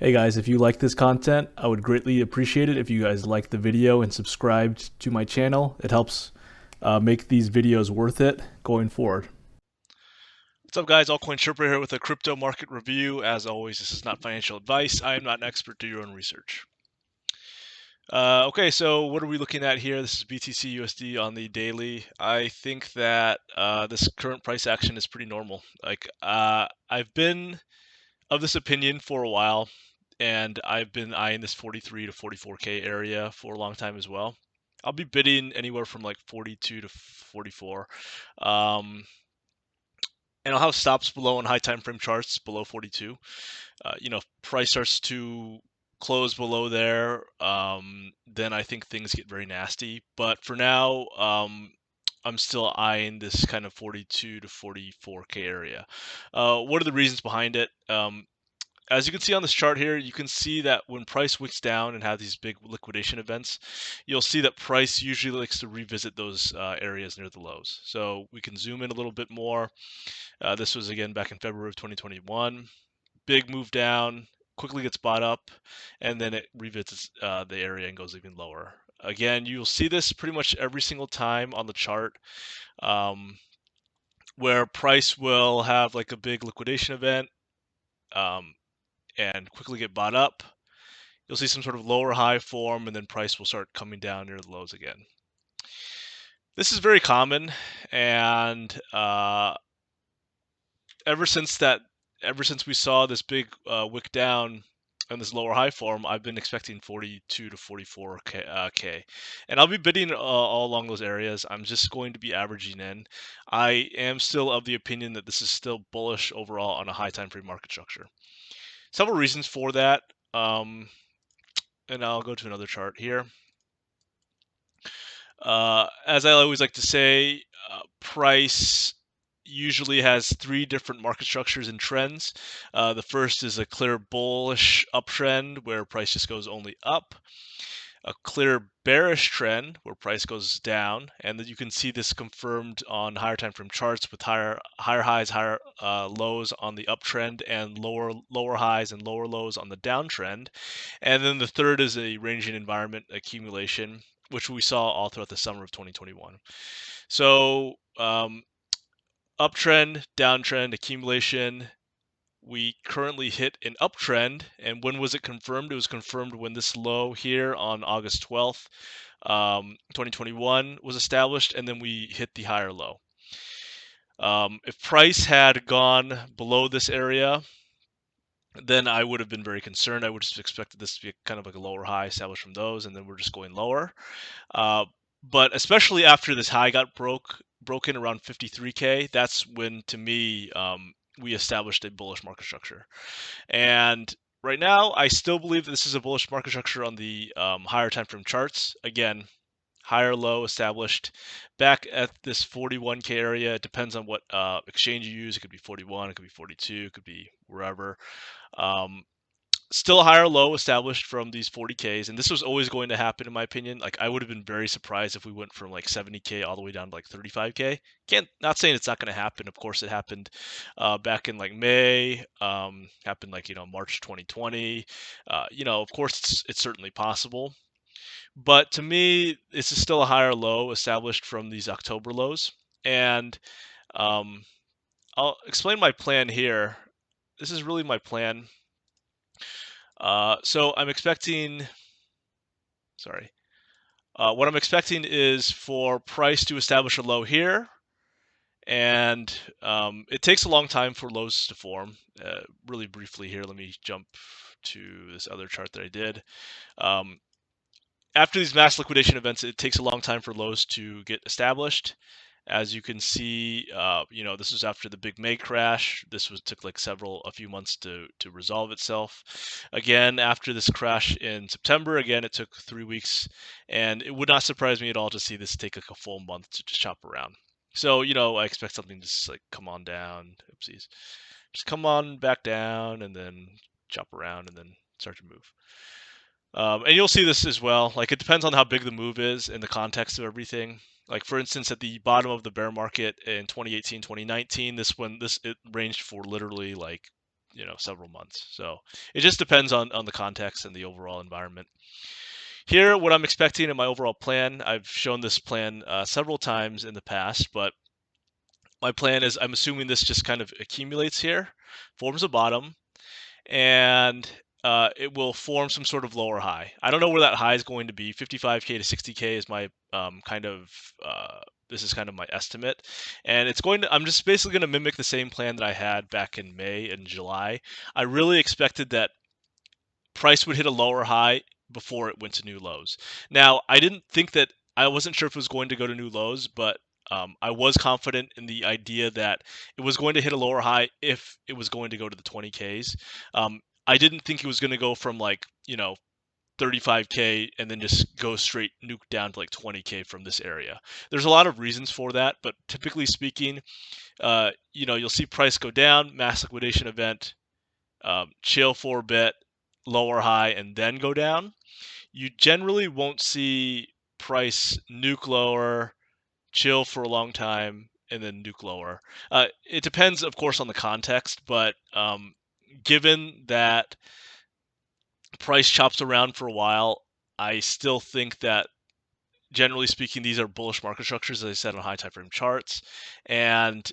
Hey guys, if you like this content, I would greatly appreciate it if you guys like the video and subscribed to my channel. It helps make these videos worth it going forward. What's up, guys? Altcoin Sherpa here with a crypto market review. As always, this is not financial advice. I am not an expert. Do your own research. Okay, so what are we looking at here? This is BTC USD on the daily. I think that this current price action is pretty normal. I've been of this opinion for a while, and I've been eyeing this 43 to 44K area for a long time as well. I'll be bidding anywhere from like 42 to 44. And I'll have stops below on high time frame charts below 42. If price starts to close below there, then I think things get very nasty. But for now, I'm still eyeing this kind of 42 to 44K area. What are the reasons behind it? As you can see on this chart here, you can see that when price wicks down and have these big liquidation events, you'll see that price usually likes to revisit those areas near the lows. So we can zoom in a little bit more. This was again back in February of 2021. Big move down, quickly gets bought up, and then it revisits the area and goes even lower. Again, you'll see this pretty much every single time on the chart, where price will have like a big liquidation event um, and quickly get bought up. You'll see some sort of lower high form, and then price will start coming down near the lows again. This is very common, and ever since we saw this big wick down and this lower high form, I've been expecting 42 to 44K, and I'll be bidding all along those areas. I'm just going to be averaging in. I am still of the opinion that this is still bullish overall on a high time frame market structure. Several reasons for that, and I'll go to another chart here. As I always like to say, price usually has three different market structures and trends. The first is a clear bullish uptrend where price just goes only up. A clear bearish trend where price goes down, and that you can see this confirmed on higher time frame charts with higher highs, higher lows on the uptrend, and lower highs and lower lows on the downtrend. And then the third is a ranging environment accumulation, which we saw all throughout the summer of 2021. So uptrend, downtrend, accumulation. We currently hit an uptrend, and when was it confirmed? It was confirmed when this low here on August 12th, 2021 was established, and then we hit the higher low. If price had gone below this area, then I would have been very concerned. I would have expected this to be kind of like a lower high established from those, and then we're just going lower. But especially after this high got broken around 53K, that's when, to me, we established a bullish market structure. And right now, I still believe that this is a bullish market structure on the higher time frame charts. Again, higher low established back at this 41K area. It depends on what exchange you use. It could be 41, it could be 42, it could be wherever. Still a higher low established from these 40Ks, and this was always going to happen in my opinion. Like, I would have been very surprised if we went from like 70K all the way down to like 35K. Not saying it's not going to happen. Of course, it happened back in like May, happened like March 2020. Of course, it's certainly possible. But to me, this is still a higher low established from these October lows, and I'll explain my plan here. This is really my plan. So I'm expecting, what I'm expecting is for price to establish a low here, and it takes a long time for lows to form. Really briefly here, let me jump to this other chart that I did. After these mass liquidation events, it takes a long time for lows to get established. As you can see, this was after the big May crash. This took like a few months to resolve itself. Again, after this crash in September, again, it took 3 weeks, and it would not surprise me at all to see this take like a full month to just chop around. So, I expect something to just like come on down. Oopsies. Just come on back down and then chop around and then start to move. And you'll see this as well. Like, it depends on how big the move is in the context of everything. Like, for instance, at the bottom of the bear market in 2018, 2019, it ranged for literally like several months. So it just depends on the context and the overall environment. Here, what I'm expecting in my overall plan, I've shown this plan several times in the past, but my plan is I'm assuming this just kind of accumulates here, forms a bottom, and it will form some sort of lower high. I don't know where that high is going to be. 55K to 60K is my this is kind of my estimate, and I'm just basically going to mimic the same plan that I had back in May and July. I really expected that price would hit a lower high before it went to new lows. Now, I wasn't sure if it was going to go to new lows, but I was confident in the idea that it was going to hit a lower high if it was going to go to the 20Ks. I didn't think it was going to go from 35K and then just go straight nuke down to 20K from this area. There's a lot of reasons for that, but typically speaking, you'll see price go down, mass liquidation event, chill for a bit, lower high, and then go down. You generally won't see price nuke lower, chill for a long time, and then nuke lower. It depends, of course, on the context, but given that price chops around for a while, I still think that generally speaking, these are bullish market structures, as I said, on high time frame charts, and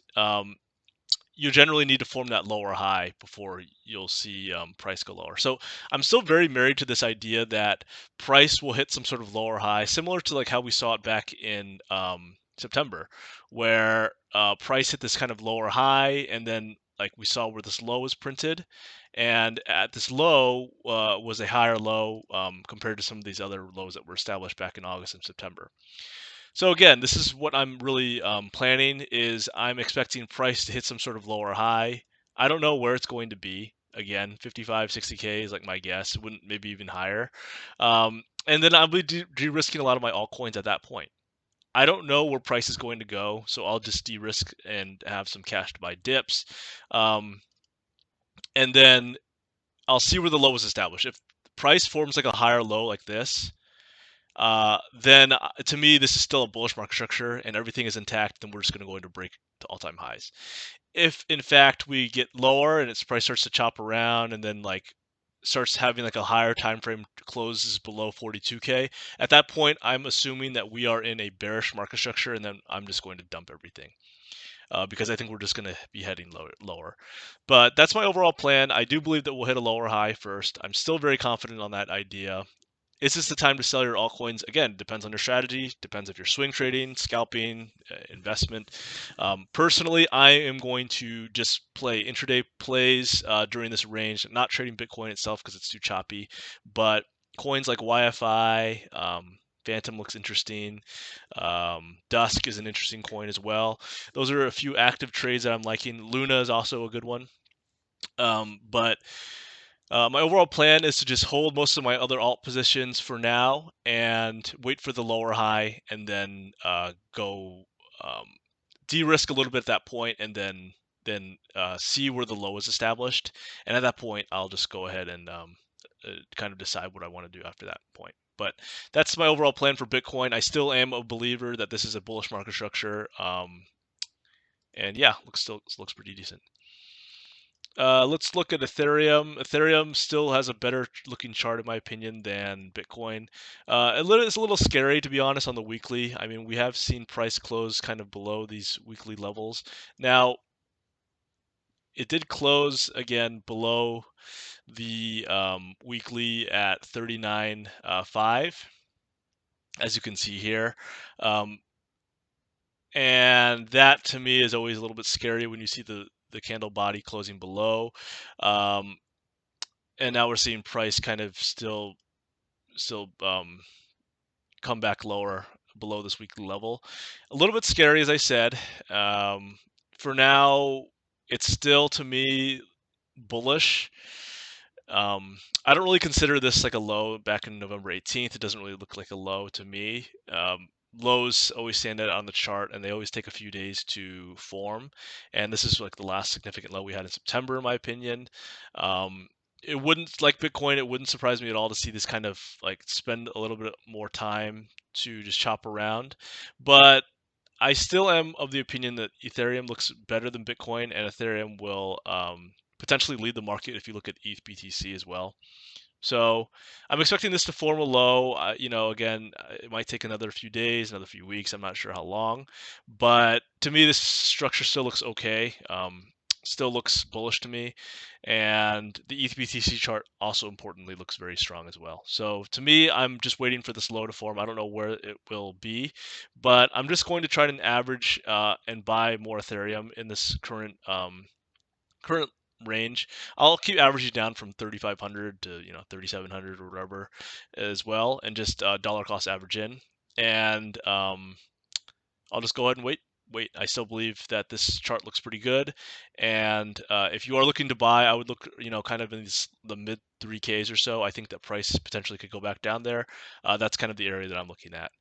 you generally need to form that lower high before you'll see price go lower. So I'm still very married to this idea that price will hit some sort of lower high, similar to how we saw it back in September, where price hit this kind of lower high, and then we saw where this low was printed, and at this low was a higher low compared to some of these other lows that were established back in August and September. So again, this is what I'm really planning is I'm expecting price to hit some sort of lower high. I don't know where it's going to be. Again, 55, 60K is my guess. Wouldn't maybe even higher. And then I'll be de-risking a lot of my altcoins at that point. I don't know where price is going to go, so I'll just de-risk and have some cash to buy dips. And then I'll see where the low is established. If price forms a higher low like this, then to me, this is still a bullish market structure and everything is intact, then we're just going to go into break to all-time highs. If in fact we get lower and its price starts to chop around and then starts having a higher time frame closes below 42K, at that point I'm assuming that we are in a bearish market structure, and then I'm just going to dump everything. Because I think we're just going to be heading lower. But that's my overall plan. I do believe that we'll hit a lower high first. I'm still very confident on that idea. Is this the time to sell your altcoins? Again, depends on your strategy, depends if you're swing trading, scalping, investment. Personally, I am going to just play intraday plays during this range, not trading Bitcoin itself because it's too choppy, but coins like YFI, Phantom looks interesting. Dusk is an interesting coin as well. Those are a few active trades that I'm liking. Luna is also a good one. But my overall plan is to just hold most of my other alt positions for now and wait for the lower high, and then go de-risk a little bit at that point, and then see where the low is established. And at that point, I'll just go ahead and kind of decide what I want to do after that point. But that's my overall plan for Bitcoin. I still am a believer that this is a bullish market structure. And yeah, looks pretty decent. Let's look at Ethereum. Ethereum still has a better looking chart, in my opinion, than Bitcoin. It's a little scary, to be honest, on the weekly. I mean, we have seen price close kind of below these weekly levels. Now, it did close again below the weekly at 39.5, as you can see here. And that to me is always a little bit scary when you see the candle body closing below. And now we're seeing price kind of still come back lower below this weekly level. A little bit scary, as I said. For now, it's still to me bullish. I don't really consider this a low back in November 18th. It doesn't really look like a low to me. Lows always stand out on the chart, and they always take a few days to form. And this is the last significant low we had in September, in my opinion. It wouldn't, like Bitcoin, it wouldn't surprise me at all to see this kind of spend a little bit more time to just chop around. But I still am of the opinion that Ethereum looks better than Bitcoin, and Ethereum will potentially lead the market if you look at ETH BTC as well. So I'm expecting this to form a low. Again, it might take another few days, another few weeks. I'm not sure how long, but to me, this structure still looks okay. Still looks bullish to me, and the ETH BTC chart also importantly looks very strong as well. So to me, I'm just waiting for this low to form. I don't know where it will be, but I'm just going to try and average and buy more Ethereum in this current range. I'll keep averaging down from 3,500 to 3,700 or whatever as well, and just dollar cost average in. And I'll just go ahead and wait. I still believe that this chart looks pretty good, and if you are looking to buy, I would look, kind of in the mid 3Ks or so. I think that price potentially could go back down there. That's kind of the area that I'm looking at.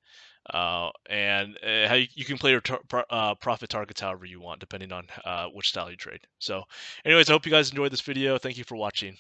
And how you can play your profit targets however you want, depending on which style you trade. So anyways, I hope you guys enjoyed this video. Thank you for watching.